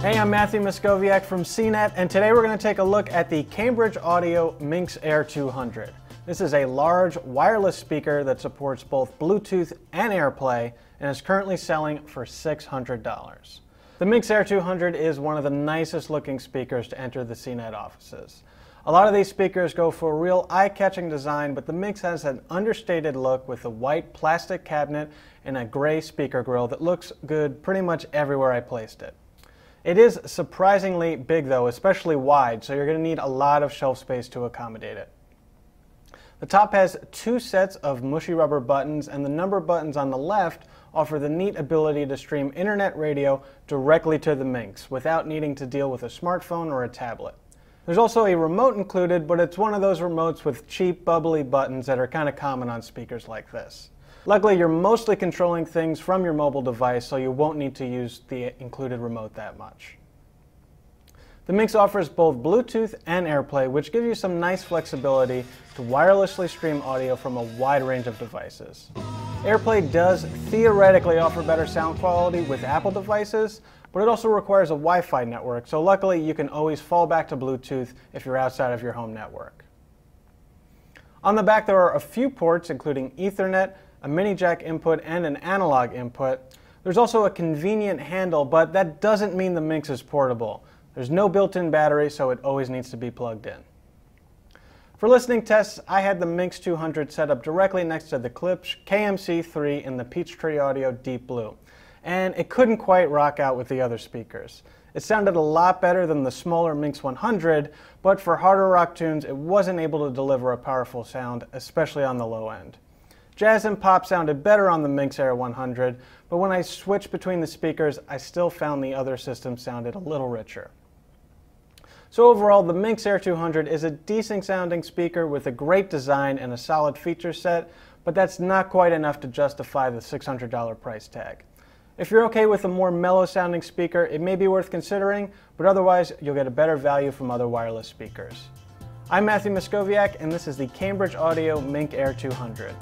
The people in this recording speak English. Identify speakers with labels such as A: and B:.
A: Hey, I'm Matthew Moscoviak from CNET, and today we're going to take a look at the Cambridge Audio Minx Air 200. This is a large wireless speaker that supports both Bluetooth and AirPlay and is currently selling for $600. The Minx Air 200 is one of the nicest looking speakers to enter the CNET offices. A lot of these speakers go for a real eye-catching design, but the Minx has an understated look with a white plastic cabinet and a gray speaker grill that looks good pretty much everywhere I placed it. It is surprisingly big though, especially wide, so you're going to need a lot of shelf space to accommodate it. The top has two sets of mushy rubber buttons, and the number buttons on the left offer the neat ability to stream internet radio directly to the Minx without needing to deal with a smartphone or a tablet. There's also a remote included, but it's one of those remotes with cheap, bubbly buttons that are kind of common on speakers like this. Luckily, you're mostly controlling things from your mobile device, so you won't need to use the included remote that much. The Minx offers both Bluetooth and AirPlay, which gives you some nice flexibility to wirelessly stream audio from a wide range of devices. AirPlay does theoretically offer better sound quality with Apple devices, but it also requires a Wi-Fi network, so luckily you can always fall back to Bluetooth if you're outside of your home network. On the back there are a few ports, including Ethernet, a mini jack input, and an analog input. There's also a convenient handle, but that doesn't mean the Minx is portable. There's no built-in battery, so it always needs to be plugged in. For listening tests, I had the Minx 200 set up directly next to the Klipsch KMC3 in the Peachtree Audio Deep Blue, and it couldn't quite rock out with the other speakers. It sounded a lot better than the smaller Minx 100, but for harder rock tunes, it wasn't able to deliver a powerful sound, especially on the low end. Jazz and pop sounded better on the Minx Air 100, but when I switched between the speakers, I still found the other system sounded a little richer. So overall, the Minx Air 200 is a decent sounding speaker with a great design and a solid feature set, but that's not quite enough to justify the $600 price tag. If you're okay with a more mellow sounding speaker, it may be worth considering, but otherwise you'll get a better value from other wireless speakers. I'm Matthew Moscoviak, and this is the Cambridge Audio Minx Air 200.